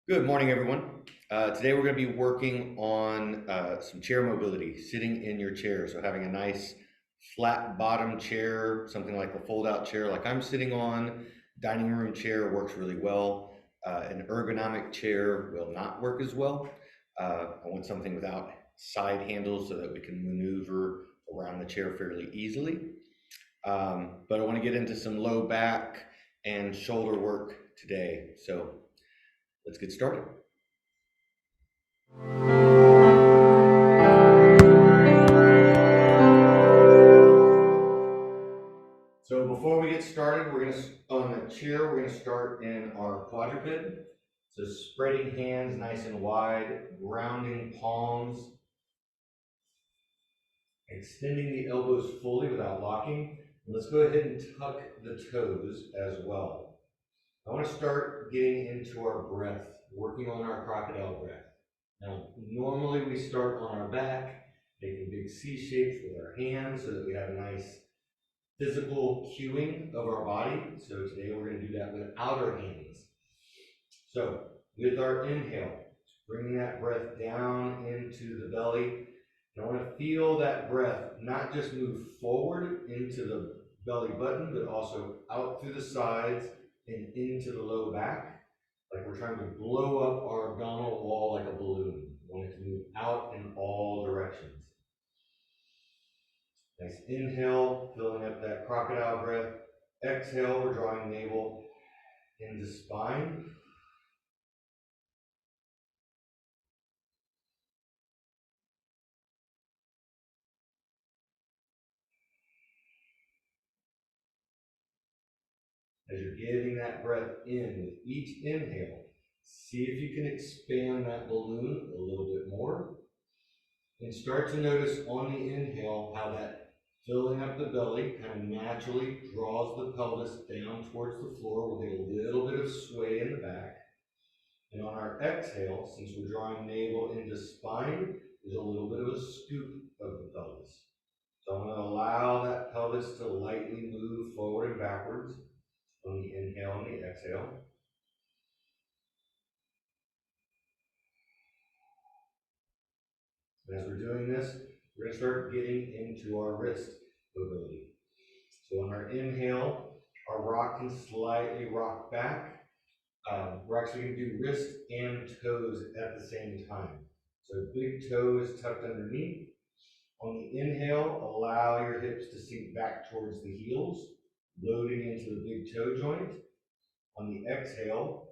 Good morning, everyone. Today we're going to be working on some chair mobility, sitting in your chair. So having a nice flat bottom chair, something like the fold-out chair like I'm sitting on, dining room chair works really well. An ergonomic chair will not work as well. I want something without side handles so that we can maneuver around the chair fairly easily. But I want to get into some low back and shoulder work today. So let's get started. So before we get started, on the chair, we're gonna start in our quadruped. So spreading hands nice and wide, grounding palms, extending the elbows fully without locking. And let's go ahead and tuck the toes as well. I want to start getting into our breath, working on our crocodile breath. Now, normally we start on our back, making big C shapes with our hands so that we have a nice physical cueing of our body. So today we're going to do that without our hands. So with our inhale, bringing that breath down into the belly. And I want to feel that breath not just move forward into the belly button, but also out through the sides and into the low back, like we're trying to blow up our abdominal wall like a balloon. We want it to move out in all directions. Nice inhale, filling up that crocodile breath. Exhale, we're drawing navel into spine. As you're getting that breath in with each inhale, see if you can expand that balloon a little bit more. And start to notice on the inhale how that filling up the belly kind of naturally draws the pelvis down towards the floor with a little bit of sway in the back. And on our exhale, since we're drawing navel into spine, there's a little bit of a scoop of the pelvis. So I'm going to allow that pelvis to lightly move forward and backwards on the inhale and the exhale. And as we're doing this, we're going to start getting into our wrist mobility. So on our inhale, our rock can slightly rock back. We're actually going to do wrist and toes at the same time. So big toe is tucked underneath. On the inhale, allow your hips to sink back towards the heels, loading into the big toe joint. On the exhale,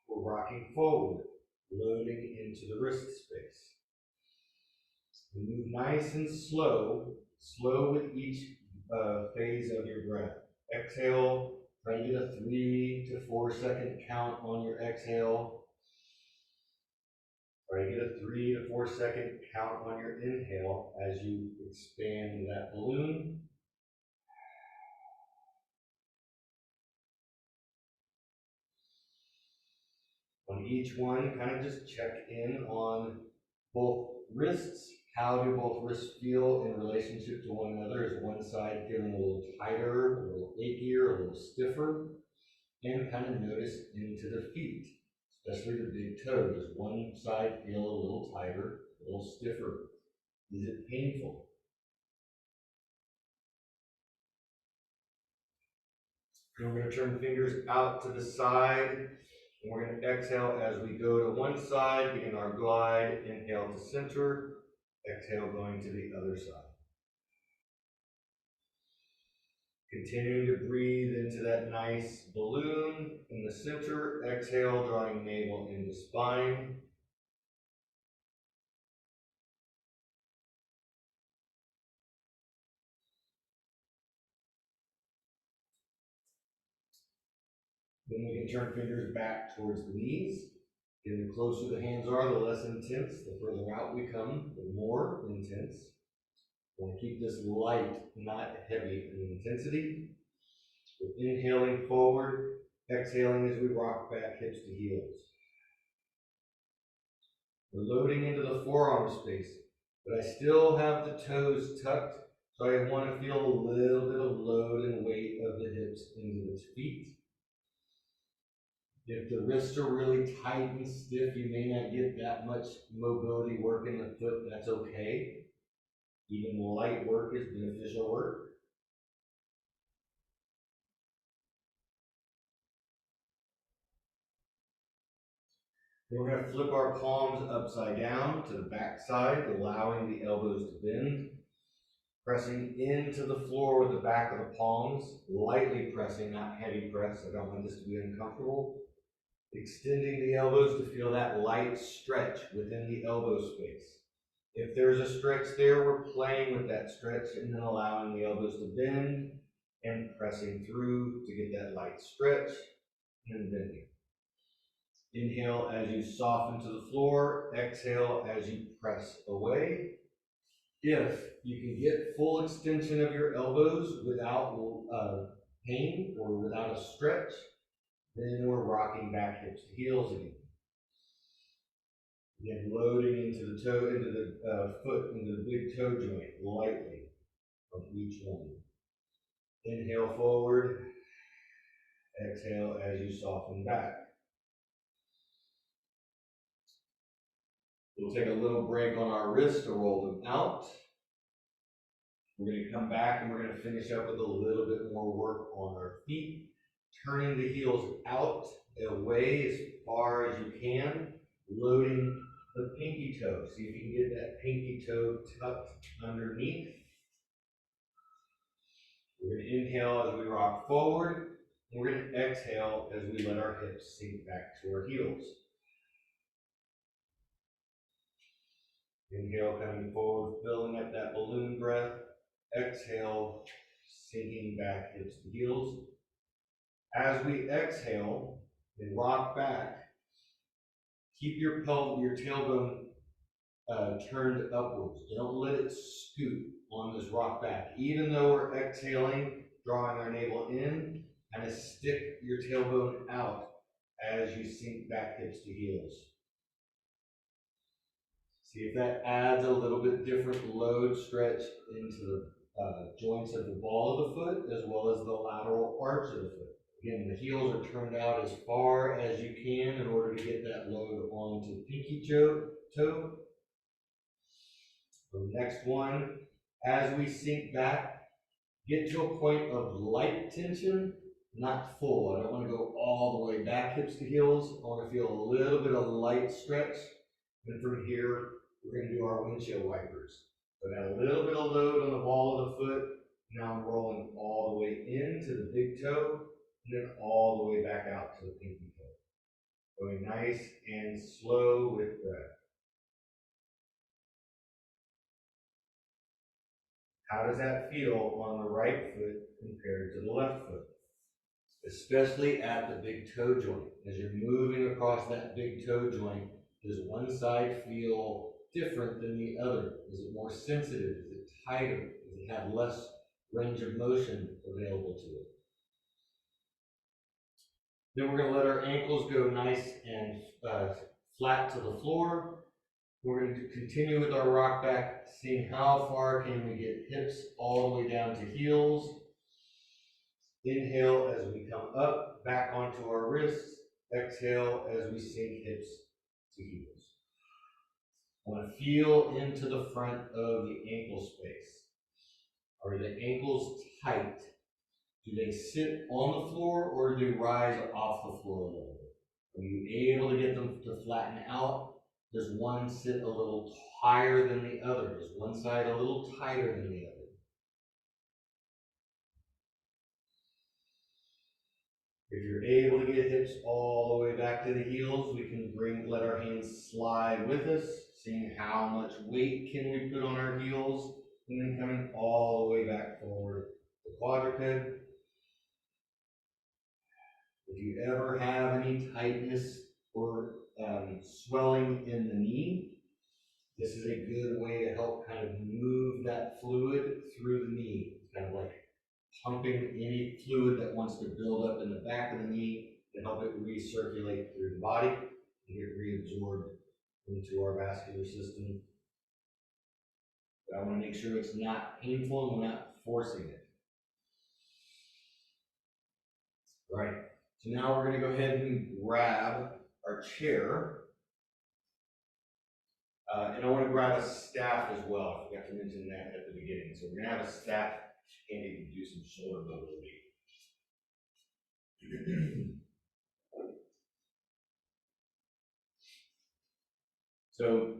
we're rocking forward, loading into the wrist space. We move nice and slow with each phase of your breath. Exhale, try to get a 3 to 4 second count on your exhale. Try to get a 3 to 4 second count on your inhale as you expand that balloon. On each one, kind of just check in on both wrists. How do both wrists feel in relationship to one another? Is one side feeling a little tighter, a little achier, a little stiffer? And kind of notice into the feet, especially the big toe. Does one side feel a little tighter, a little stiffer? Is it painful? And we're going to turn fingers out to the side. And we're going to exhale as we go to one side, begin our glide. Inhale to center, exhale going to the other side. Continuing to breathe into that nice balloon in the center. Exhale, drawing navel into spine. Then we can turn fingers back towards the knees. And the closer the hands are, the less intense. The further out we come, the more intense. We want to keep this light, not heavy in intensity. We're inhaling forward, exhaling as we rock back hips to heels. We're loading into the forearm space, but I still have the toes tucked, so I want to feel a little bit of load and weight of the hips into the feet. If the wrists are really tight and stiff, you may not get that much mobility work in the foot. That's okay. Even light work is beneficial work. Then we're going to flip our palms upside down to the back side, allowing the elbows to bend. Pressing into the floor with the back of the palms, lightly pressing, not heavy press. I don't want this to be uncomfortable. Extending the elbows to feel that light stretch within the elbow space. If there's a stretch there, we're playing with that stretch and then allowing the elbows to bend and pressing through to get that light stretch and bending. Inhale as you soften to the floor, exhale as you press away. If you can get full extension of your elbows without pain or without a stretch, then we're rocking back hips to heels again. Again, loading into the toe, into the foot, into the big toe joint, lightly from each one. Inhale forward, exhale as you soften back. We'll take a little break on our wrists to roll them out. We're going to come back and we're going to finish up with a little bit more work on our feet, turning the heels out away as far as you can, loading the pinky toe. See if you can get that pinky toe tucked underneath. We're going to inhale as we rock forward, and we're going to exhale as we let our hips sink back to our heels. Inhale, coming forward, filling up that balloon breath. Exhale, sinking back hips to heels. As we exhale and rock back, keep your tailbone turned upwards. Don't let it scoot on this rock back. Even though we're exhaling, drawing our navel in, kind of stick your tailbone out as you sink back hips to heels. See if that adds a little bit different load stretch into the joints of the ball of the foot as well as the lateral arch of the foot. Again, the heels are turned out as far as you can in order to get that load onto the pinky toe. The next one, as we sink back, get to a point of light tension, not full. I don't want to go all the way back hips to heels. I want to feel a little bit of light stretch. And from here, we're going to do our windshield wipers. So I got a little bit of load on the ball of the foot. Now I'm rolling all the way into the big toe, and then all the way back out to the pinky toe. Going nice and slow with breath. How does that feel on the right foot compared to the left foot? Especially at the big toe joint. As you're moving across that big toe joint, does one side feel different than the other? Is it more sensitive? Is it tighter? Does it have less range of motion available to it? Then we're going to let our ankles go nice and flat to the floor. We're going to continue with our rock back, seeing how far can we get hips all the way down to heels. Inhale as we come up, back onto our wrists. Exhale as we sink hips to heels. I want to feel into the front of the ankle space. Are the ankles tight? Do they sit on the floor or do they rise off the floor a little bit? Are you able to get them to flatten out? Does one sit a little higher than the other? Is one side a little tighter than the other? If you're able to get hips all the way back to the heels, we can let our hands slide with us, seeing how much weight can we put on our heels, and then coming all the way back forward to quadruped. If you ever have any tightness or swelling in the knee, this is a good way to help kind of move that fluid through the knee. It's kind of like pumping any fluid that wants to build up in the back of the knee to help it recirculate through the body and get reabsorbed into our vascular system. But I want to make sure it's not painful and we're not forcing it. Right. So now we're going to go ahead and grab our chair. And I want to grab a staff as well. I forgot to mention that at the beginning. So we're going to have a staff handy to do some shoulder mobility. So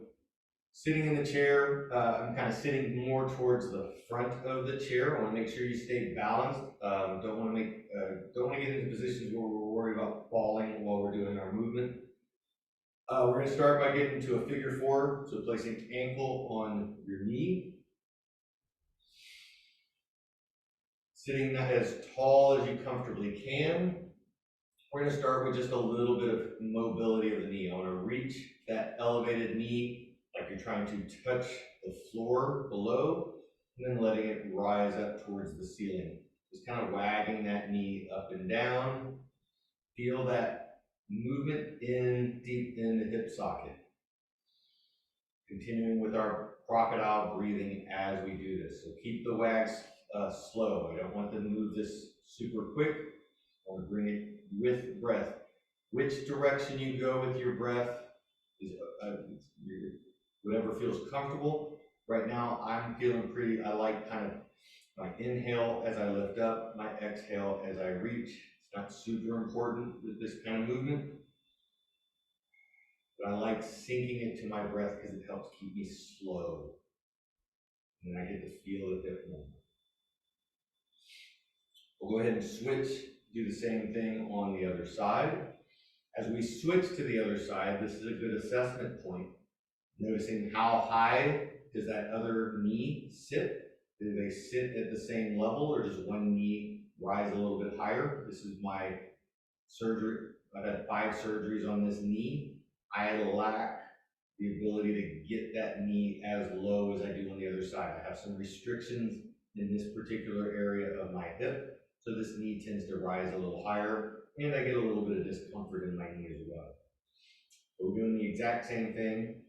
sitting in the chair, I'm kind of sitting more towards the front of the chair. I want to make sure you stay balanced. Don't want to get into positions where we're worried about falling while we're doing our movement. We're going to start by getting to a figure four, so placing ankle on your knee. Sitting as tall as you comfortably can. We're going to start with just a little bit of mobility of the knee. I want to reach that elevated knee like you're trying to touch the floor below, and then letting it rise up towards the ceiling. Just kind of wagging that knee up and down. Feel that movement deep in the hip socket. Continuing with our crocodile breathing as we do this. So keep the wags slow. I don't want to move this super quick. I want to bring it with breath. Which direction you go with your breath is whatever feels comfortable. Right now, I'm feeling I like kind of my inhale as I lift up, my exhale as I reach. It's not super important with this kind of movement, but I like syncing it to my breath because it helps keep me slow. And I get to feel it a bit more. We'll go ahead and switch, do the same thing on the other side. As we switch to the other side, this is a good assessment point. Noticing how high does that other knee sit? Do they sit at the same level, or does one knee rise a little bit higher? This is my surgery. I've had 5 surgeries on this knee. I lack the ability to get that knee as low as I do on the other side. I have some restrictions in this particular area of my hip, so this knee tends to rise a little higher, and I get a little bit of discomfort in my knee as well. So we're doing the exact same thing.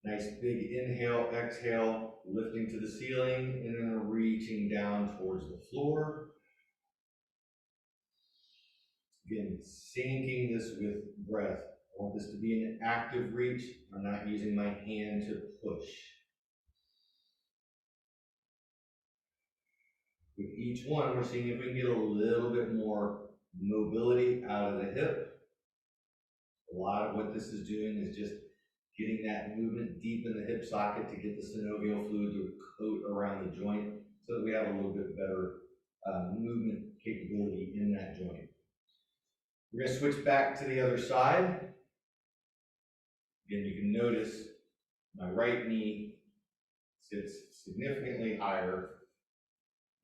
Nice big inhale, exhale, lifting to the ceiling, and then reaching down towards the floor. Again, syncing this with breath. I want this to be an active reach. I'm not using my hand to push. With each one, we're seeing if we can get a little bit more mobility out of the hip. A lot of what this is doing is just getting that movement deep in the hip socket to get the synovial fluid to coat around the joint so that we have a little bit better movement capability in that joint. We're going to switch back to the other side. Again, you can notice my right knee sits significantly higher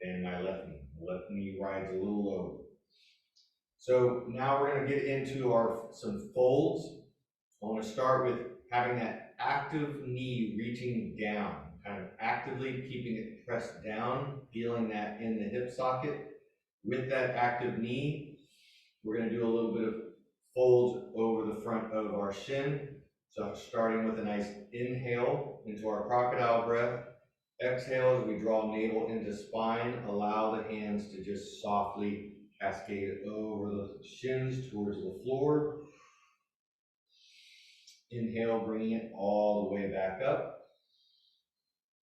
than my left knee. The left knee rides a little lower. So now we're going to get into some folds. I want to start with having that active knee reaching down, kind of actively keeping it pressed down, feeling that in the hip socket. With that active knee, we're going to do a little bit of folds over the front of our shin. So starting with a nice inhale into our crocodile breath. Exhale as we draw navel into spine. Allow the hands to just softly cascade over the shins towards the floor. Inhale, bringing it all the way back up.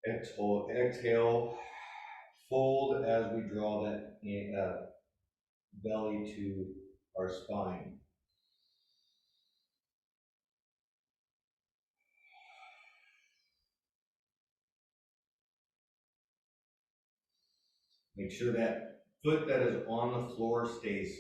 Exhale, fold as we draw that belly to our spine. Make sure that foot that is on the floor stays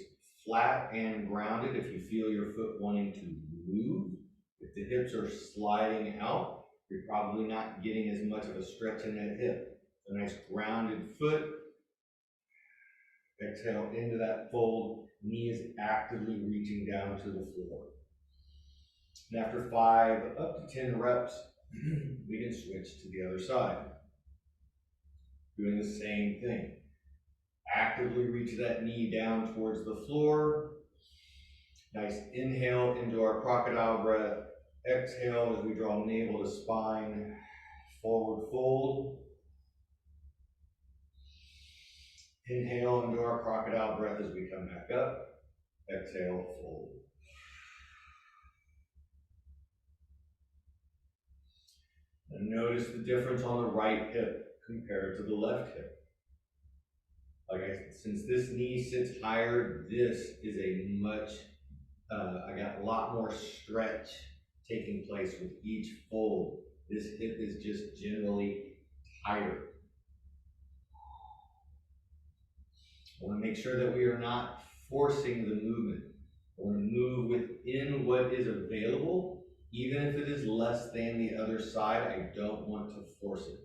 flat and grounded. If you feel your foot wanting to move, if the hips are sliding out, you're probably not getting as much of a stretch in that hip. A nice grounded foot. Exhale into that fold. Knee is actively reaching down to the floor. And after 5 up to 10 reps, we can switch to the other side. Doing the same thing. Actively reach that knee down towards the floor. Nice inhale into our crocodile breath. Exhale as we draw navel to spine. Forward fold. Inhale into our crocodile breath as we come back up. Exhale, fold. And notice the difference on the right hip compared to the left hip. Since this knee sits higher, this is a much, I got a lot more stretch taking place with each fold. This hip is just generally tighter. I want to make sure that we are not forcing the movement. I want to move within what is available, even if it is less than the other side. I don't want to force it.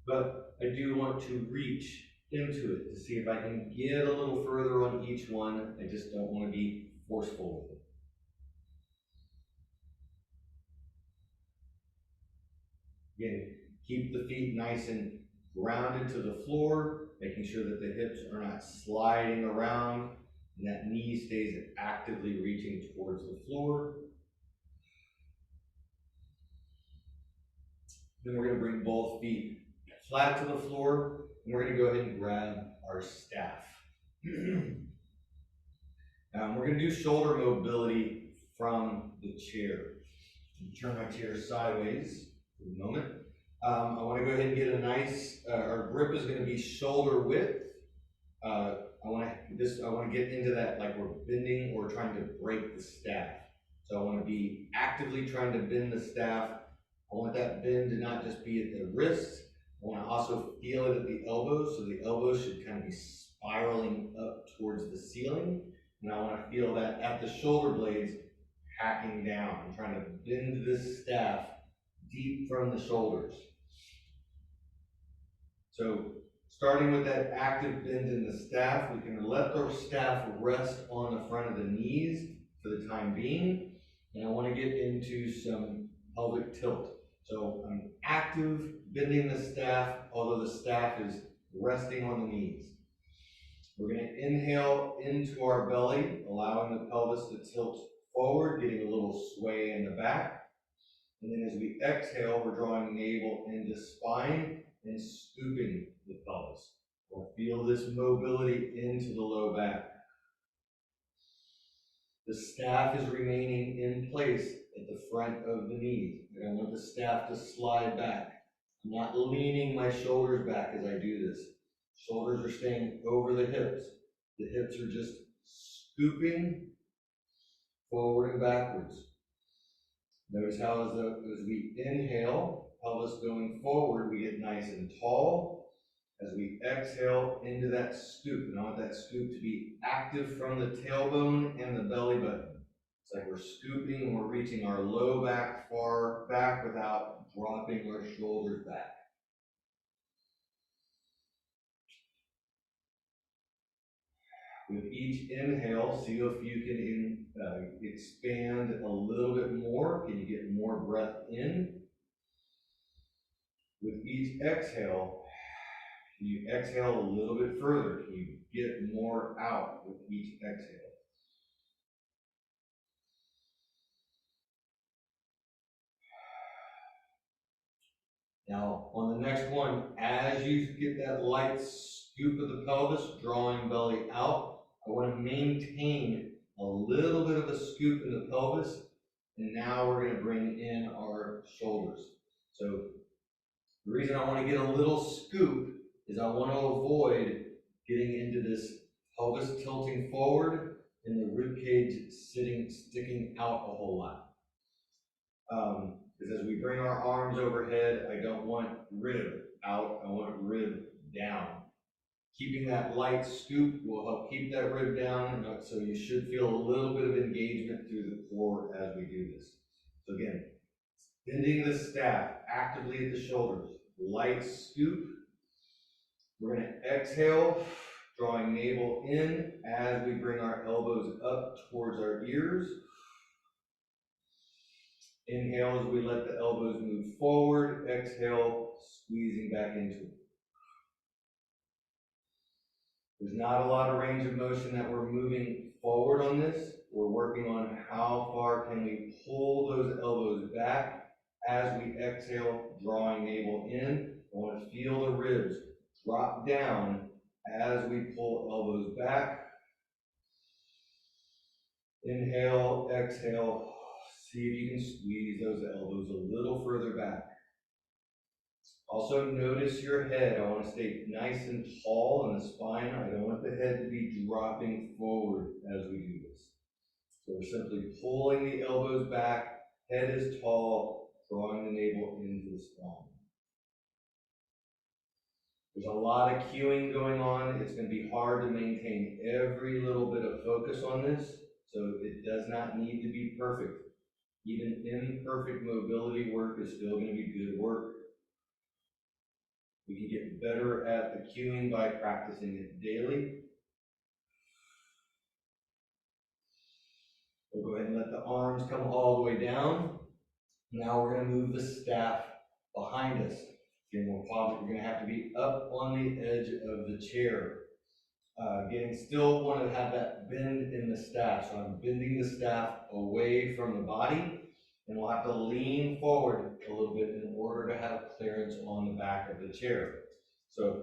But I do want to reach into it to see if I can get a little further on each one. I just don't want to be forceful with it. Again, keep the feet nice and grounded to the floor, making sure that the hips are not sliding around and that knee stays actively reaching towards the floor. Then we're going to bring both feet flat to the floor, and we're going to go ahead and grab our staff. We're going to do shoulder mobility from the chair. Turn my chair sideways for a moment. I want to go ahead and get a nice, our grip is going to be shoulder width. I want to get into that like we're bending or trying to break the staff. So I want to be actively trying to bend the staff. I want that bend to not just be at the wrist. I want to also feel it at the elbows. So the elbows should kind of be spiraling up towards the ceiling. And I want to feel that at the shoulder blades hacking down. I'm trying to bend this staff deep from the shoulders. So starting with that active bend in the staff, we can let the staff rest on the front of the knees for the time being. And I want to get into some pelvic tilt. So I'm active bending the staff, although the staff is resting on the knees. We're going to inhale into our belly, allowing the pelvis to tilt forward, getting a little sway in the back. And then as we exhale, we're drawing navel into spine and scooping the pelvis. We'll feel this mobility into the low back. The staff is remaining in place at the front of the knees. I don't want the staff to slide back. I'm not leaning my shoulders back as I do this. Shoulders are staying over the hips. The hips are just scooping forward and backwards. Notice how as we inhale, pelvis going forward, we get nice and tall. As we exhale into that scoop, and I want that scoop to be active from the tailbone and the belly button. It's like we're scooping and we're reaching our low back far back without dropping our shoulders back. With each inhale, see if you can expand a little bit more. Can you get more breath in? With each exhale, can you exhale a little bit further? Can you get more out with each exhale? Now, on the next one, as you get that light scoop of the pelvis, drawing belly out, I want to maintain a little bit of a scoop in the pelvis, and now we're going to bring in our shoulders. So the reason I want to get a little scoop is I want to avoid getting into this pelvis tilting forward and the rib cage sticking out a whole lot. Because as we bring our arms overhead, I don't want rib out, I want rib down. Keeping that light scoop will help keep that rib down, so you should feel a little bit of engagement through the core as we do this. So again, bending the staff actively at the shoulders, light scoop. We're going to exhale, drawing navel in as we bring our elbows up towards our ears. Inhale as we let the elbows move forward. Exhale, squeezing back into it. There's not a lot of range of motion that we're moving forward on this. We're working on how far can we pull those elbows back as we exhale, drawing navel in. I want to feel the ribs drop down as we pull elbows back. Inhale, exhale. See if you can squeeze those elbows a little further back. Also notice your head. I want to stay nice and tall in the spine. I don't want the head to be dropping forward as we do this. So we're simply pulling the elbows back, head is tall, drawing the navel into the spine. There's a lot of cueing going on. It's going to be hard to maintain every little bit of focus on this, so it does not need to be perfect. Even imperfect mobility work is still going to be good work. We can get better at the cueing by practicing it daily. We'll go ahead and let the arms come all the way down. Now we're going to move the staff behind us. Again, we're going to have to be up on the edge of the chair. Again, still want to have that bend in the staff. So I'm bending the staff away from the body, and we'll have to lean forward a little bit in order to have clearance on the back of the chair. So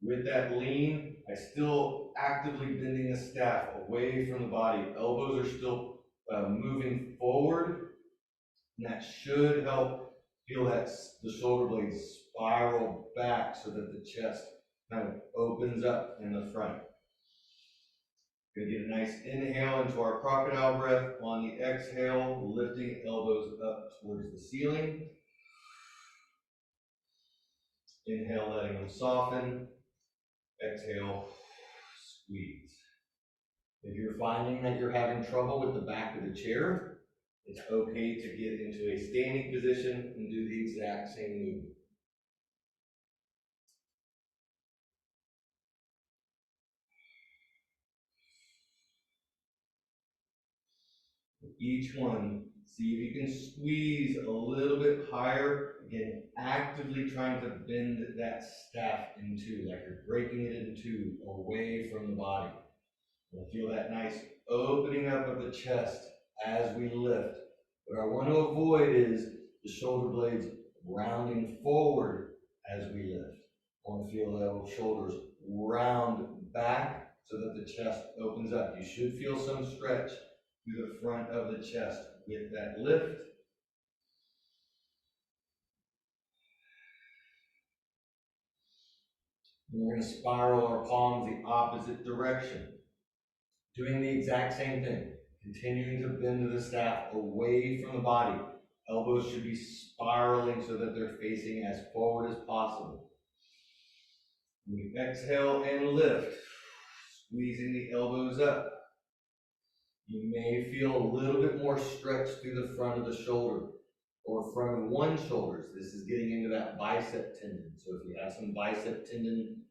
with that lean, I still actively bending the staff away from the body. Elbows are still moving forward, and that should help feel that the shoulder blades spiral back so that the chest kind of opens up in the front. We're going to get a nice inhale into our crocodile breath. On the exhale, lifting elbows up towards the ceiling. Inhale, letting them soften. Exhale, squeeze. If you're finding that you're having trouble with the back of the chair, it's okay to get into a standing position and do the exact same movement. Each one, see if you can squeeze a little bit higher. Again, actively trying to bend that staff in two, like you're breaking it in two, away from the body. You'll feel that nice opening up of the chest as we lift. What I want to avoid is the shoulder blades rounding forward as we lift. I want to feel those shoulders round back so that the chest opens up. You should feel some stretch through the front of the chest with that lift. And we're going to spiral our palms the opposite direction. Doing the exact same thing. Continuing to bend the staff away from the body. Elbows should be spiraling so that they're facing as forward as possible. We exhale and lift, squeezing the elbows up. You may feel a little bit more stretch through the front of the shoulder or front of one shoulder. This is getting into that bicep tendon. So if you have some bicep tendon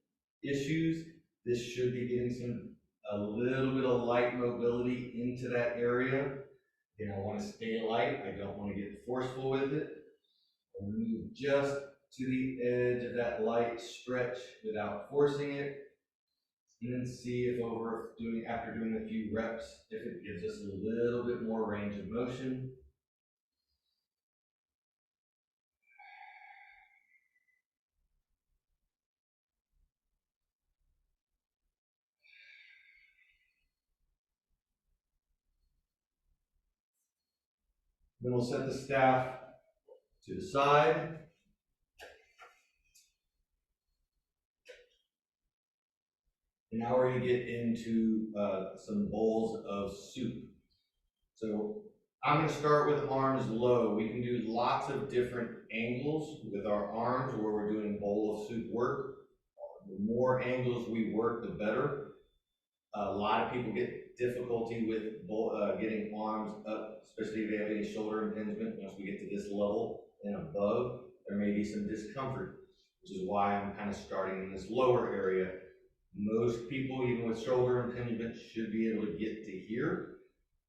issues, this should be getting a little bit of light mobility into that area. Again, I want to stay light. I don't want to get forceful with it. I'll move just to the edge of that light stretch without forcing it. And then see if after doing a few reps, if it gives us a little bit more range of motion. Then we'll set the staff to the side. And now we're going to get into some bowls of soup. So I'm going to start with arms low. We can do lots of different angles with our arms where we're doing bowl of soup work. The more angles we work, the better. A lot of people get difficulty with getting arms up, especially if they have any shoulder impingement. Once we get to this level and above, there may be some discomfort, which is why I'm kind of starting in this lower area. Most people, even with shoulder impingement, should be able to get to here.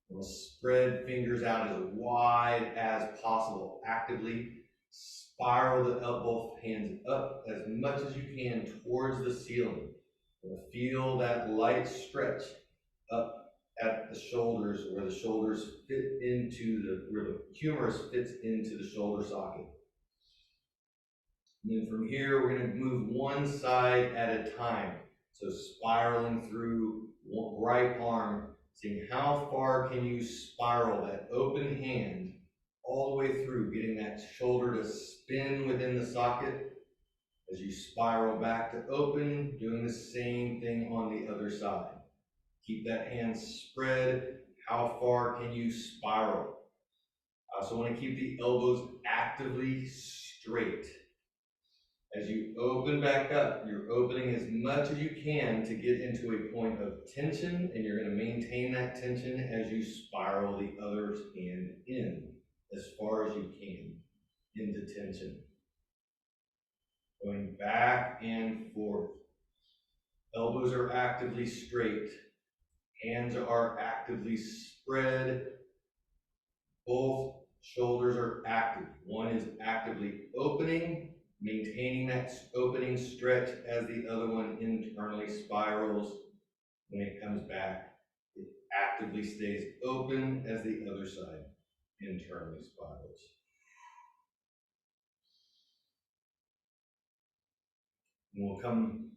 We'll spread fingers out as wide as possible. Actively spiral both hands up as much as you can towards the ceiling. We'll feel that light stretch up at the shoulders, where the shoulders fit into where the humerus fits into the shoulder socket. And then from here, we're going to move one side at a time. So spiraling through right arm seeing how far can you spiral that open hand all the way through, getting that shoulder to spin within the socket as you spiral back to open, doing the same thing on the other side. Keep that hand spread. How far can you spiral? I also want to keep the elbows actively straight. As you open back up, you're opening as much as you can to get into a point of tension, and you're going to maintain that tension as you spiral the other hand in as far as you can into tension. Going back and forth. Elbows are actively straight. Hands are actively spread. Both shoulders are active. One is actively opening, maintaining that opening stretch as the other one internally spirals. When it comes back, it actively stays open as the other side internally spirals. And we'll come,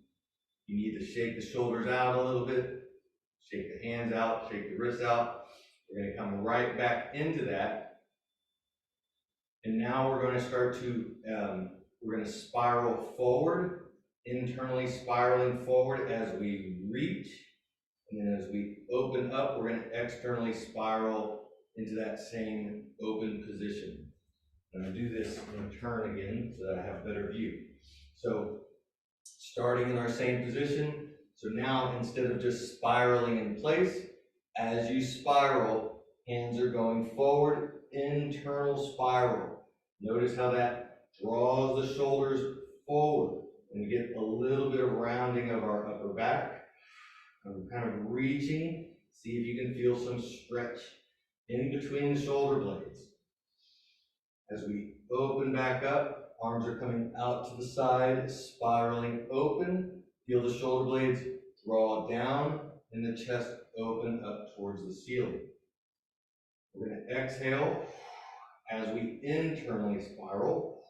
you need to shake the shoulders out a little bit, shake the hands out, shake the wrists out. We're going to come right back into that. And now we're going to start to, we're going to spiral forward, internally spiraling forward as we reach. And then as we open up, we're going to externally spiral into that same open position. I'm going to do this in turn again so that I have a better view. So starting in our same position. So now instead of just spiraling in place, as you spiral, hands are going forward, internal spiral. Notice how that draws the shoulders forward. And we get a little bit of rounding of our upper back. I'm kind of reaching. See if you can feel some stretch in between the shoulder blades. As we open back up, arms are coming out to the side, spiraling open. Feel the shoulder blades draw down and the chest open up towards the ceiling. We're going to exhale as we internally spiral.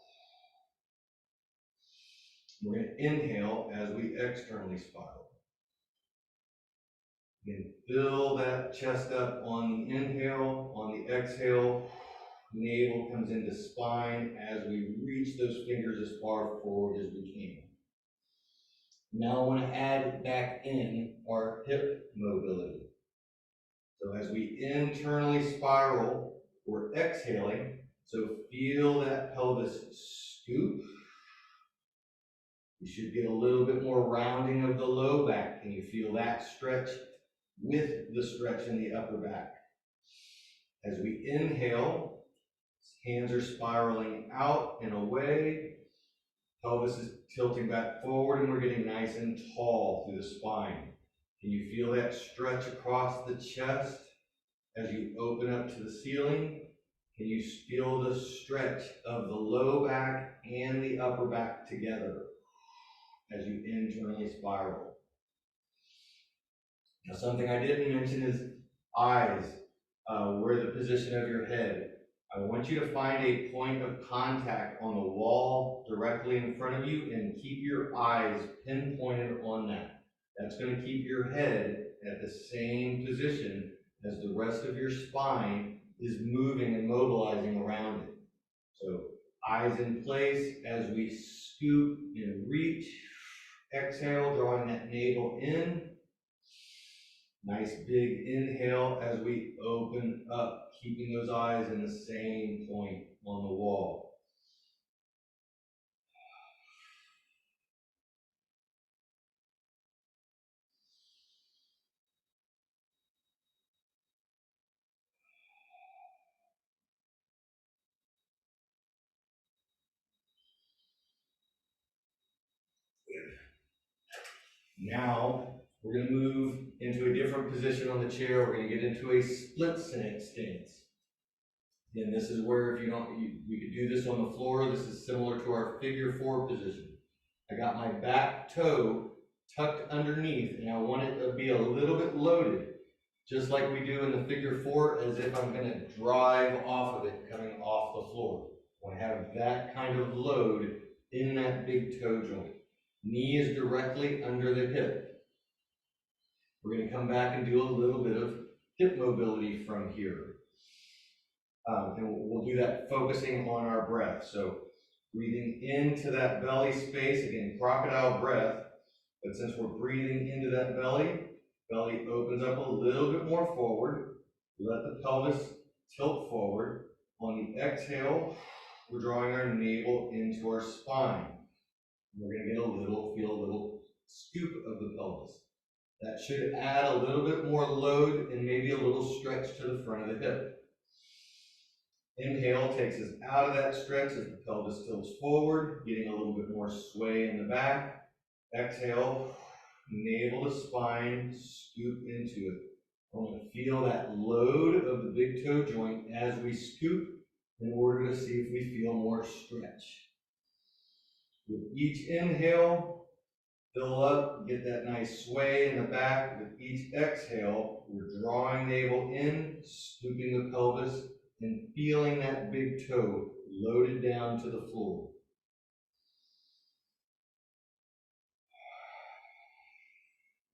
We're going to inhale as we externally spiral. And fill that chest up on the inhale, on the exhale. Navel comes into spine as we reach those fingers as far forward as we can. Now I want to add back in our hip mobility. So as we internally spiral, we're exhaling. So feel that pelvis scoop. You should get a little bit more rounding of the low back. Can you feel that stretch with the stretch in the upper back? As we inhale, hands are spiraling out and away. Pelvis is tilting back forward and we're getting nice and tall through the spine. Can you feel that stretch across the chest as you open up to the ceiling? Can you feel the stretch of the low back and the upper back together as you internally spiral? Now, something I didn't mention is eyes, where the position of your head. I want you to find a point of contact on the wall directly in front of you and keep your eyes pinpointed on that. That's going to keep your head at the same position as the rest of your spine is moving and mobilizing around it. So eyes in place as we scoop and reach. Exhale, drawing that navel in. Nice big inhale as we open up, keeping those eyes in the same point on the wall. Now, we're going to move into a different position on the chair. We're going to get into a split stance. And this is where if you don't, we could do this on the floor. This is similar to our figure 4 position. I got my back toe tucked underneath and I want it to be a little bit loaded, just like we do in the figure 4, as if I'm going to drive off of it coming off the floor. I want to have that kind of load in that big toe joint. Knee is directly under the hip. We're going to come back and do a little bit of hip mobility from here. And we'll do that focusing on our breath. So breathing into that belly space, again, crocodile breath, but since we're breathing into that belly opens up a little bit more forward. Let the pelvis tilt forward. On the exhale, we're drawing our navel into our spine. We're going to feel a little scoop of the pelvis. That should add a little bit more load and maybe a little stretch to the front of the hip. Inhale takes us out of that stretch as the pelvis tilts forward, getting a little bit more sway in the back. Exhale, navel to spine, scoop into it. I want to feel that load of the big toe joint as we scoop in order to see if we feel more stretch. With each inhale, fill up, get that nice sway in the back. With each exhale, we're drawing navel in, scooping the pelvis, and feeling that big toe loaded down to the floor.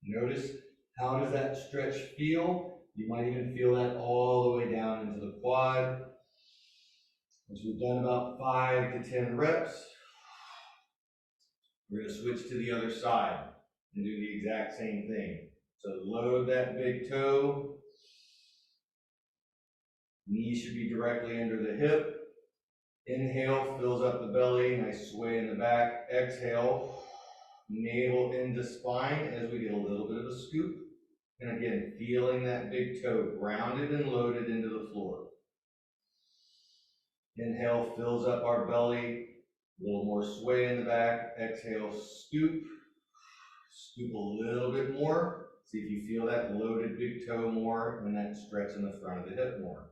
Notice, how does that stretch feel? You might even feel that all the way down into the quad. As we've done about 5 to 10 reps, we're going to switch to the other side and do the exact same thing. So load that big toe. Knee should be directly under the hip. Inhale, fills up the belly, nice sway in the back. Exhale, navel into spine as we get a little bit of a scoop. And again, feeling that big toe grounded and loaded into the floor. Inhale, fills up our belly, a little more sway in the back. Exhale, scoop. Scoop a little bit more. See if you feel that loaded big toe more and that stretch in the front of the hip more.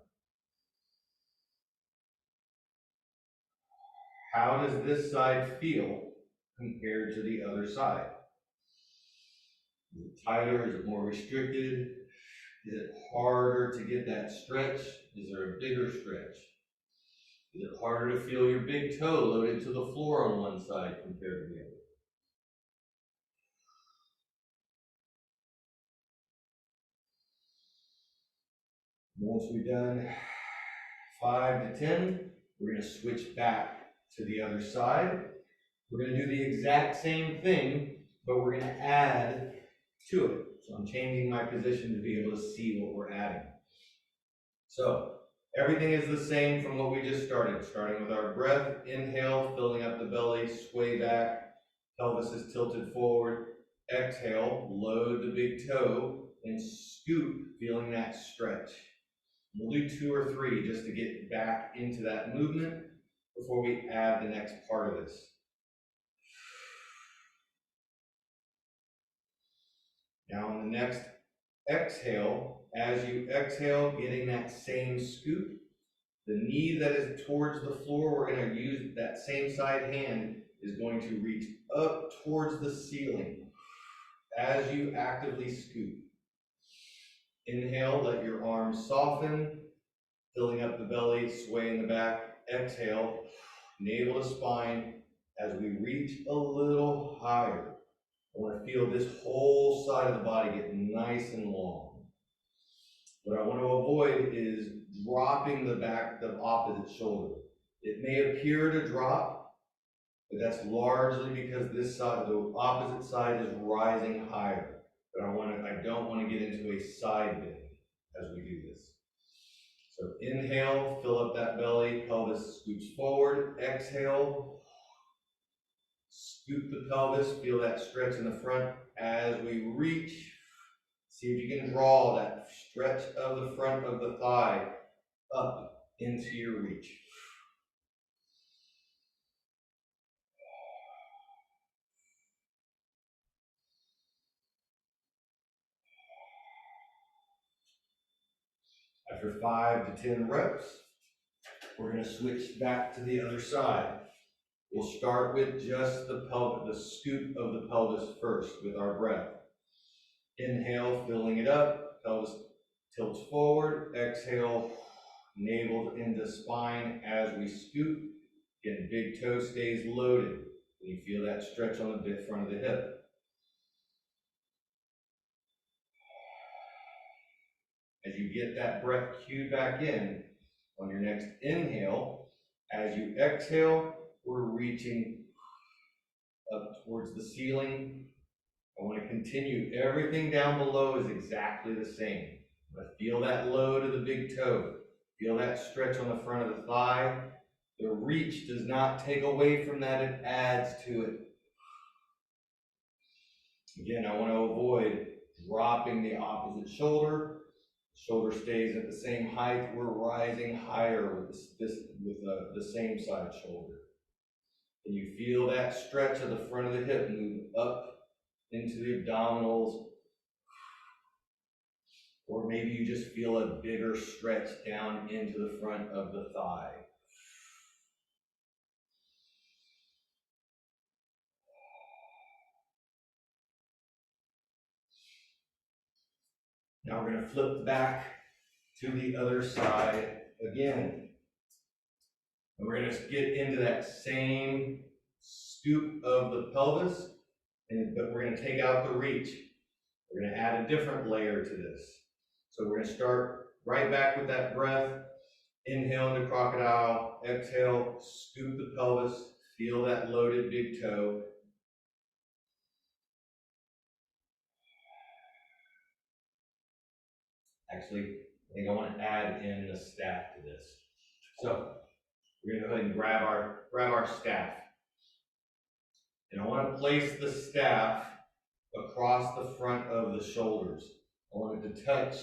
How does this side feel compared to the other side? Is it tighter? Is it more restricted? Is it harder to get that stretch? Is there a bigger stretch? Is it harder to feel your big toe loaded to the floor on one side compared to the other? Once we've done 5 to 10, we're going to switch back to the other side. We're going to do the exact same thing, but we're going to add to it. So I'm changing my position to be able to see what we're adding. So everything is the same from what we just started. Starting with our breath, inhale, filling up the belly, sway back, pelvis is tilted forward. Exhale, load the big toe, and scoop, feeling that stretch. We'll do 2 or 3 just to get back into that movement before we add the next part of this. Now on the next exhale, as you exhale, getting that same scoop, the knee that is towards the floor, we're going to use that same side hand is going to reach up towards the ceiling as you actively scoop. Inhale, let your arms soften, filling up the belly, sway in the back. Exhale, navel to spine as we reach a little higher. I want to feel this whole side of the body get nice and long. What I want to avoid is dropping the back, the opposite shoulder. It may appear to drop, but that's largely because this side, the opposite side, is rising higher. But I don't want to get into a side bend as we do this. So inhale, fill up that belly, pelvis scoots forward. Exhale, scoop the pelvis, feel that stretch in the front as we reach. See if you can draw that stretch of the front of the thigh up into your reach. After 5 to 10 reps, we're going to switch back to the other side. We'll start with just the scoop of the pelvis first with our breath. Inhale, filling it up, pelvis tilts forward. Exhale, navel into spine as we scoop. Again, big toe stays loaded. You feel that stretch on the front of the hip. As you to get that breath cued back in, on your next inhale, as you exhale, we're reaching up towards the ceiling. I want to continue. Everything down below is exactly the same. But feel that load of the big toe. Feel that stretch on the front of the thigh. The reach does not take away from that, it adds to it. Again, I want to avoid dropping the opposite shoulder. Shoulder stays at the same height. We're rising higher with the same side shoulder. And you feel that stretch of the front of the hip move up into the abdominals. Or maybe you just feel a bigger stretch down into the front of the thigh. Now we're going to flip back to the other side again. And we're going to get into that same scoop of the pelvis, but we're going to take out the reach. We're going to add a different layer to this. So we're going to start right back with that breath. Inhale into crocodile, exhale, scoop the pelvis, feel that loaded big toe. Actually, I think I want to add in the staff to this. So we're going to go ahead and grab our staff. And I want to place the staff across the front of the shoulders. I want it to touch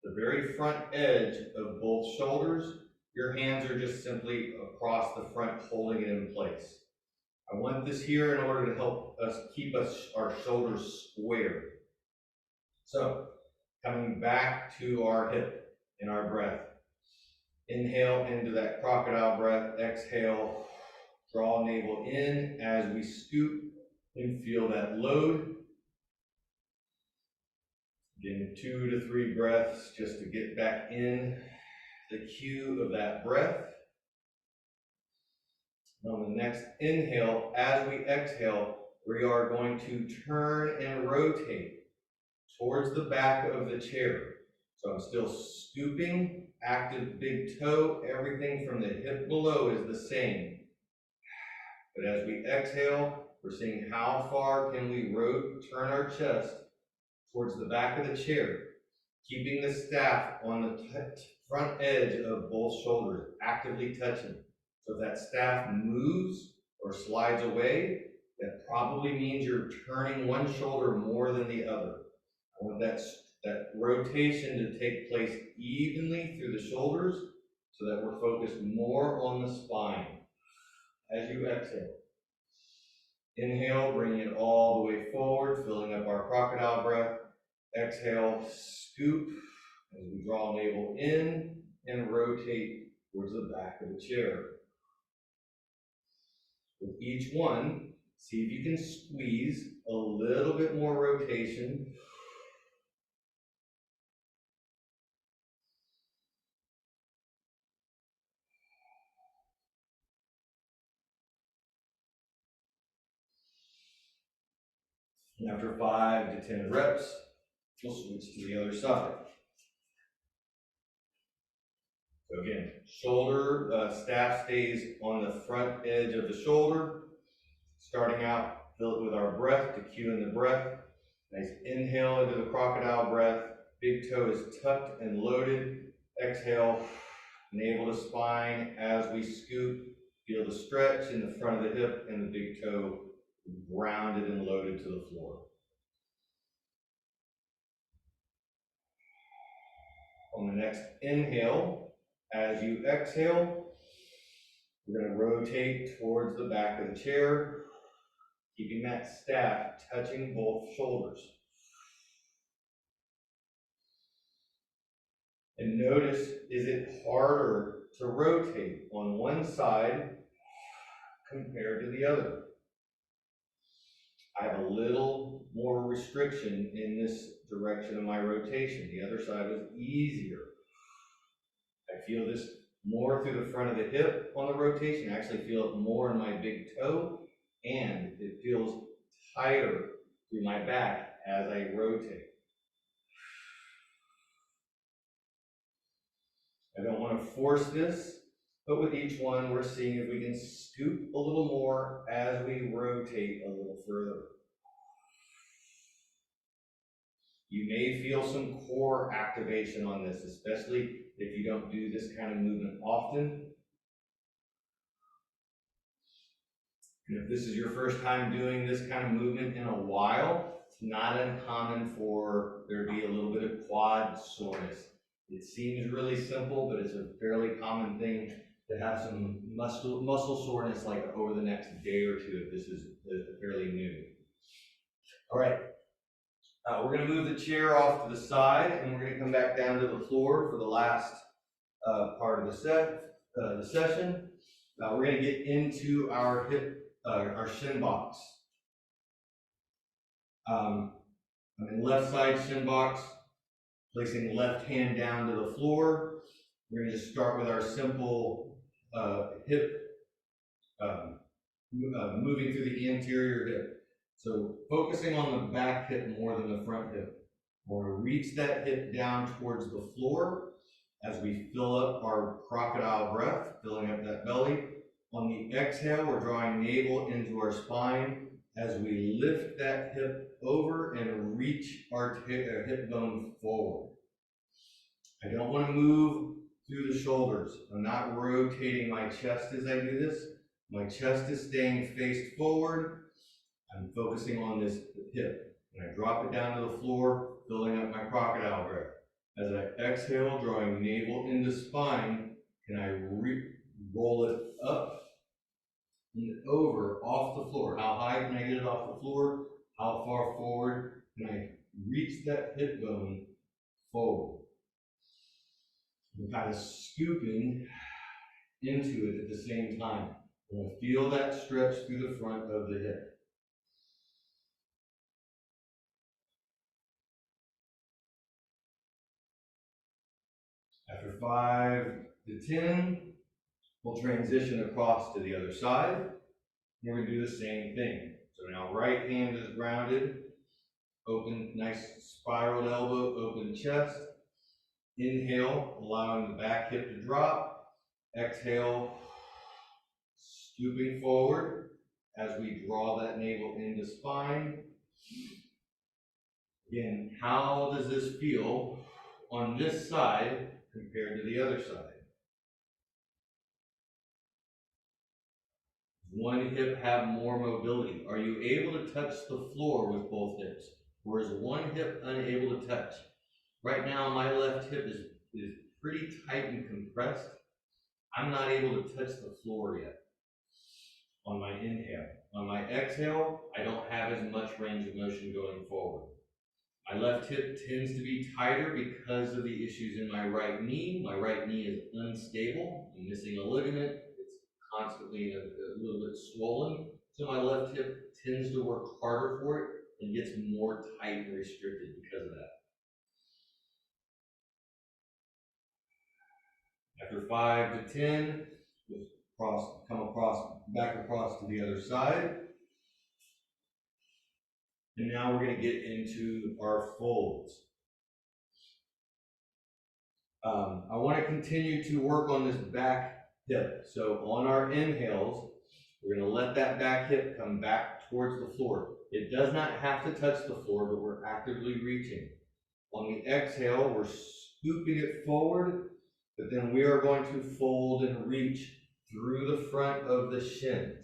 the very front edge of both shoulders. Your hands are just simply across the front, holding it in place. I want this here in order to help us keep our shoulders square. So, coming back to our hip in our breath. Inhale into that crocodile breath. Exhale, draw navel in as we scoop and feel that load. Again, 2 to 3 breaths just to get back in the cue of that breath. On the next inhale, as we exhale, we are going to turn and rotate towards the back of the chair. So I'm still scooping, active big toe, everything from the hip below is the same. But as we exhale, we're seeing how far can we turn our chest towards the back of the chair, keeping the staff on the front edge of both shoulders, actively touching. So if that staff moves or slides away, that probably means you're turning one shoulder more than the other. I want that rotation to take place evenly through the shoulders so that we're focused more on the spine. As you exhale, inhale, bringing it all the way forward, filling up our crocodile breath. Exhale, scoop as we draw navel in and rotate towards the back of the chair. With each one, see if you can squeeze a little bit more rotation. And after 5 to 10 reps, we'll switch to the other side. So again, shoulder, staff stays on the front edge of the shoulder. Starting out, fill it with our breath to cue in the breath. Nice inhale into the crocodile breath. Big toe is tucked and loaded. Exhale, navel to spine as we scoop. Feel the stretch in the front of the hip and the big toe grounded and loaded to the floor. On the next inhale, as you exhale, we're going to rotate towards the back of the chair, keeping that staff touching both shoulders. And notice, is it harder to rotate on one side compared to the other? I have a little more restriction in this direction of my rotation. The other side was easier. I feel this more through the front of the hip on the rotation. I actually feel it more in my big toe, and it feels tighter through my back as I rotate. I don't want to force this, but with each one, we're seeing if we can scoop a little more as we rotate a little further. You may feel some core activation on this, especially if you don't do this kind of movement often. And if this is your first time doing this kind of movement in a while, it's not uncommon for there to be a little bit of quad soreness. It seems really simple, but it's a fairly common thing to have some muscle soreness like over the next day or two if this is fairly new. All right, we're going to move the chair off to the side, and we're going to come back down to the floor for the last part of the session. We're going to get into our shin box. I'm in left side shin box, placing left hand down to the floor. We're going to just start with our simple hip, moving through the anterior hip. So focusing on the back hip more than the front hip. We're going to reach that hip down towards the floor as we fill up our crocodile breath, filling up that belly. On the exhale, we're drawing navel into our spine as we lift that hip over and reach our hip bone forward. I don't want to move through the shoulders. I'm not rotating my chest as I do this. My chest is staying faced forward. I'm focusing on this hip. And I drop it down to the floor, filling up my crocodile breath. As I exhale, drawing navel into spine, can I roll it up and over off the floor? How high can I get it off the floor? How far forward can I reach that hip bone forward? I'm kind of scooping into it at the same time. I'm going to feel that stretch through the front of the hip. After 5 to 10, we'll transition across to the other side. We're going to do the same thing. So now right hand is grounded, open, nice spiraled elbow, open chest. Inhale, allowing the back hip to drop. Exhale, scooping forward as we draw that navel into spine. Again, how does this feel on this side compared to the other side? One hip have more mobility? Are you able to touch the floor with both hips? Or is one hip unable to touch? Right now, my left hip is pretty tight and compressed. I'm not able to touch the floor yet on my inhale. On my exhale, I don't have as much range of motion going forward. My left hip tends to be tighter because of the issues in my right knee. My right knee is unstable. I'm missing a ligament. It's constantly a little bit swollen. So my left hip tends to work harder for it and gets more tight and restricted because of that. After 5 to 10, we'll back across to the other side. And now we're going to get into our folds. I want to continue to work on this back hip. So on our inhales, we're going to let that back hip come back towards the floor. It does not have to touch the floor, but we're actively reaching. On the exhale, we're scooping it forward, but then we are going to fold and reach through the front of the shins.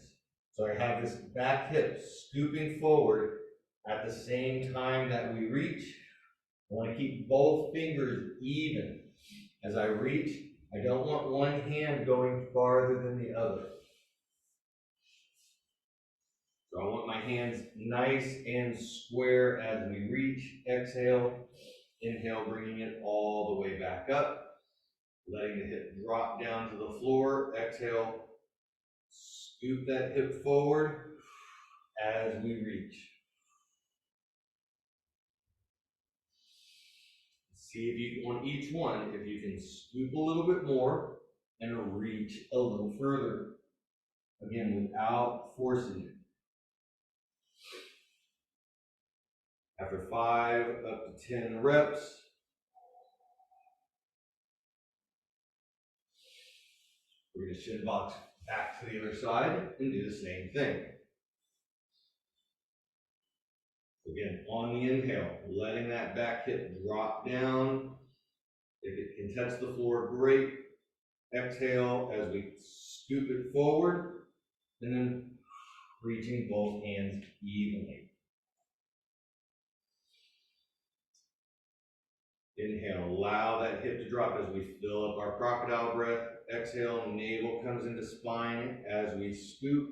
So I have this back hip scooping forward at the same time that we reach. I want to keep both fingers even. As I reach, I don't want one hand going farther than the other. So I want my hands nice and square as we reach. Exhale, inhale, bringing it all the way back up. Letting the hip drop down to the floor. Exhale, scoop that hip forward as we reach. See if you, on each one, if you can scoop a little bit more and reach a little further. Again, without forcing it. After 5 up to 10 reps, We're going to shin box back to the other side and do the same thing. Again, on the inhale, letting that back hip drop down. If it can touch the floor, great. Exhale as we scoop it forward, and then reaching both hands evenly. Inhale, allow that hip to drop as we fill up our crocodile breath. Exhale, navel comes into spine as we scoop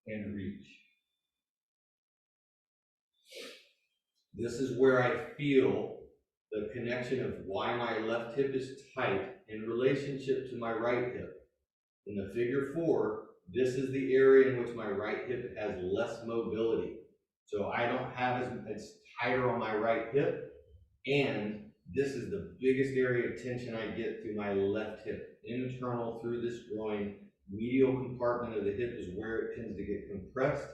and reach. This is where I feel the connection of why my left hip is tight in relationship to my right hip. In the figure 4, this is the area in which my right hip has less mobility. So I don't have it's tighter on my right hip, and this is the biggest area of tension I get through my left hip. Internal through this groin, medial compartment of the hip is where it tends to get compressed.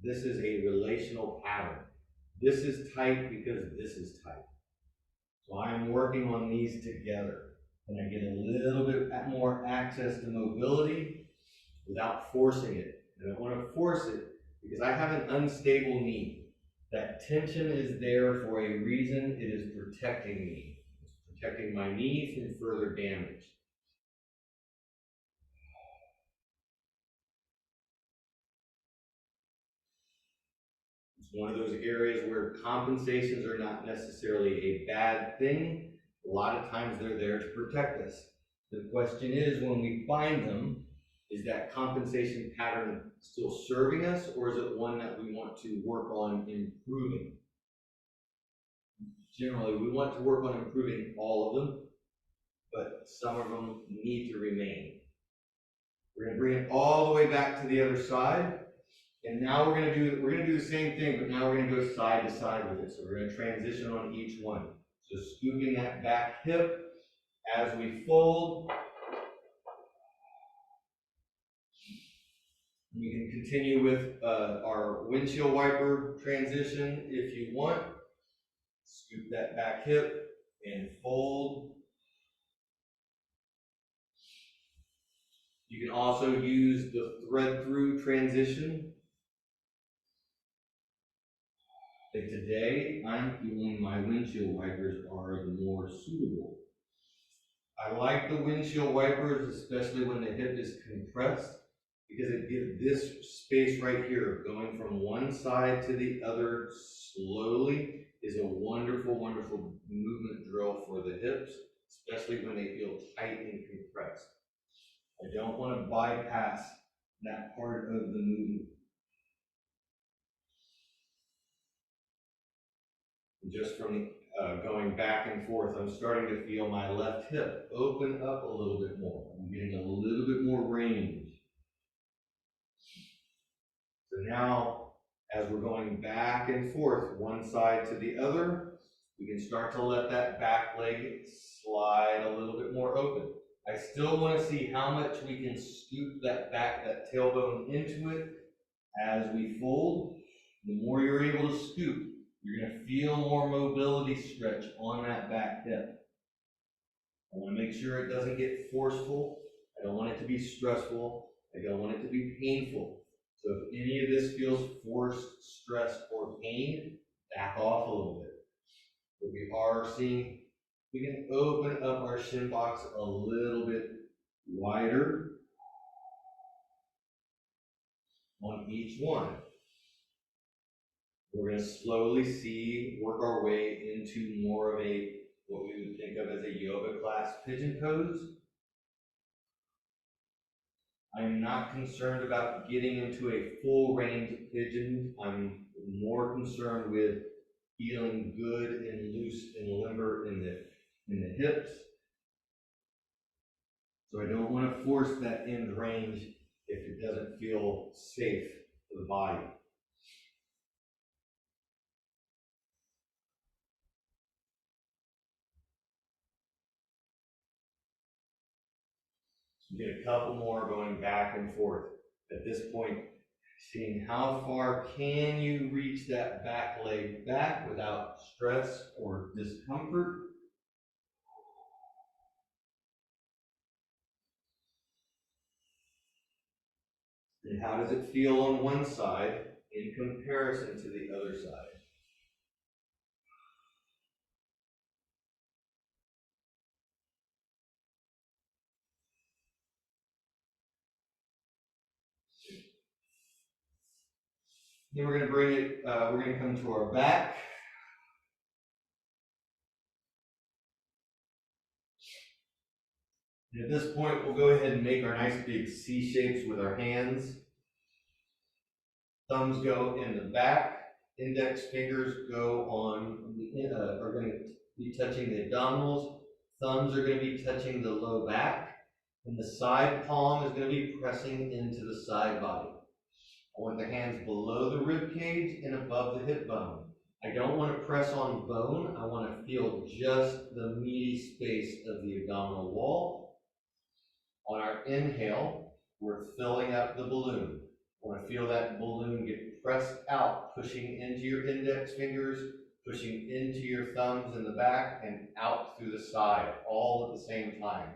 This is a relational pattern. This is tight because this is tight. So I'm working on these together, and I get a little bit more access to mobility without forcing it. I don't want to force it because I have an unstable knee. That tension is there for a reason. It is protecting me. It's protecting my knee from further damage. It's one of those areas where compensations are not necessarily a bad thing. A lot of times they're there to protect us. The question is, when we find them, is that compensation pattern still serving us, or is it one that we want to work on improving? Generally, we want to work on improving all of them, but some of them need to remain. We're going to bring it all the way back to the other side, and now we're going to do the same thing, but now we're going to go side to side with it. So we're going to transition on each one. So scooping that back hip as we fold. We can continue with our windshield wiper transition if you want. Scoop that back hip and fold. You can also use the thread through transition. Like today, I'm feeling my windshield wipers are the more suitable. I like the windshield wipers, especially when the hip is compressed, because it gives this space right here, going from one side to the other slowly, is a wonderful, wonderful movement drill for the hips, especially when they feel tight and compressed. I don't want to bypass that part of the movement. Just from going back and forth, I'm starting to feel my left hip open up a little bit more. I'm getting a little bit more range. So now, as we're going back and forth, one side to the other, we can start to let that back leg slide a little bit more open. I still want to see how much we can scoop that tailbone into it as we fold. The more you're able to scoop, you're going to feel more mobility stretch on that back hip. I want to make sure it doesn't get forceful. I don't want it to be stressful. I don't want it to be painful. So if any of this feels forced, stress, or pain, back off a little bit. But we are seeing, we can open up our shin box a little bit wider on each one. We're going to slowly work our way into more of what we would think of as a yoga class pigeon pose. I'm not concerned about getting into a full range pigeon. I'm more concerned with feeling good and loose and limber in the hips. So I don't want to force that end range if it doesn't feel safe for the body. Get a couple more going back and forth. At this point, seeing how far can you reach that back leg back without stress or discomfort. And how does it feel on one side in comparison to the other side? Then we're going to bring it, we're going to come to our back. And at this point, we'll go ahead and make our nice big C shapes with our hands. Thumbs go in the back. Index fingers go on the, are going to be touching the abdominals. Thumbs are going to be touching the low back. And the side palm is going to be pressing into the side body. I want the hands below the rib cage and above the hip bone. I don't want to press on bone. I want to feel just the meaty space of the abdominal wall. On our inhale, we're filling up the balloon. I want to feel that balloon get pressed out, pushing into your index fingers, pushing into your thumbs in the back, and out through the side, all at the same time.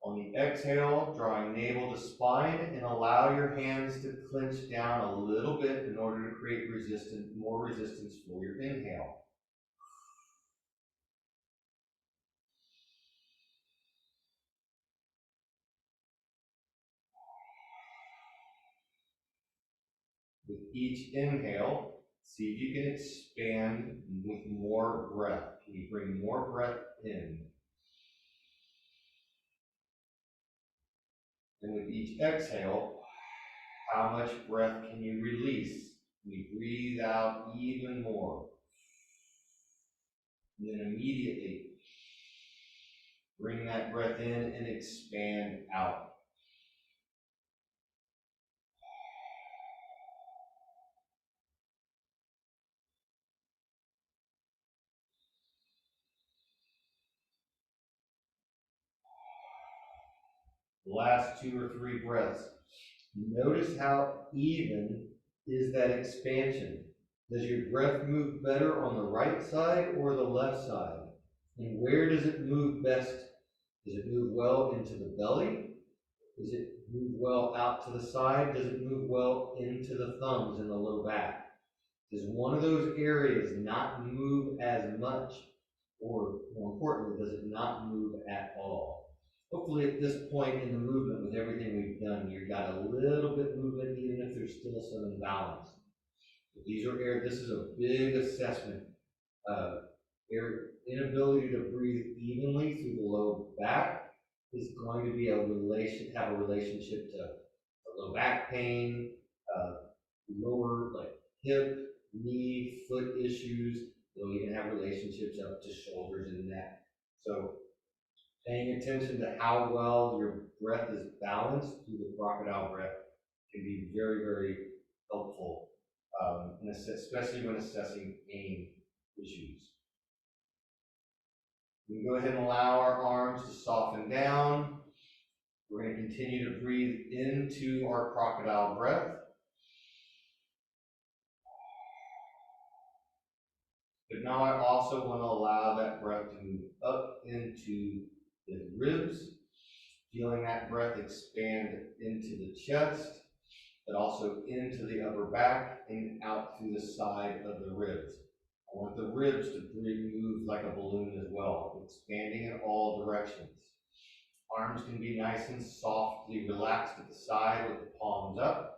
On the exhale, drawing navel to spine, and allow your hands to clench down a little bit in order to create more resistance for your inhale. With each inhale, see if you can expand with more breath. Can you bring more breath in? And with each exhale, how much breath can you release? Can you breathe out even more? And then immediately bring that breath in and expand out. The last 2 or 3 breaths. Notice how even is that expansion. Does your breath move better on the right side or the left side? And where does it move best? Does it move well into the belly? Does it move well out to the side? Does it move well into the thumbs and the low back? Does one of those areas not move as much? Or more importantly, does it not move at all? Hopefully at this point in the movement, with everything we've done, you've got a little bit movement, even if there's still some imbalance. This is a big assessment. Your inability to breathe evenly through the low back is going to be have a relationship to low back pain, lower like hip, knee, foot issues. They'll even have relationships up to shoulders and neck. So paying attention to how well your breath is balanced through the crocodile breath can be very, very helpful, especially when assessing pain issues. We can go ahead and allow our arms to soften down. We're going to continue to breathe into our crocodile breath. But now I also want to allow that breath to move up into the ribs, feeling that breath expand into the chest, but also into the upper back and out through the side of the ribs. I want the ribs to move like a balloon as well, expanding in all directions. Arms can be nice and softly relaxed at the side with the palms up.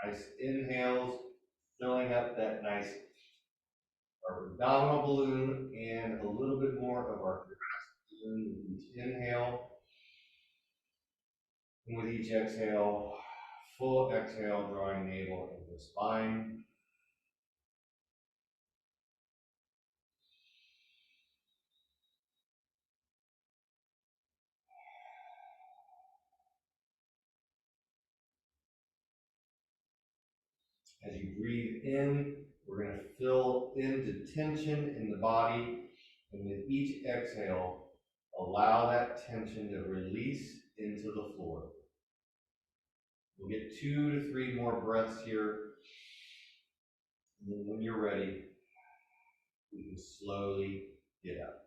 Nice inhales, filling up that nice abdominal balloon and a little bit more of our thoracic balloon with each inhale. And with each exhale, full exhale, drawing navel into the spine. As you breathe in, we're going to fill into tension in the body, and with each exhale, allow that tension to release into the floor. We'll get 2 to 3 more breaths here, and then when you're ready, we can slowly get up.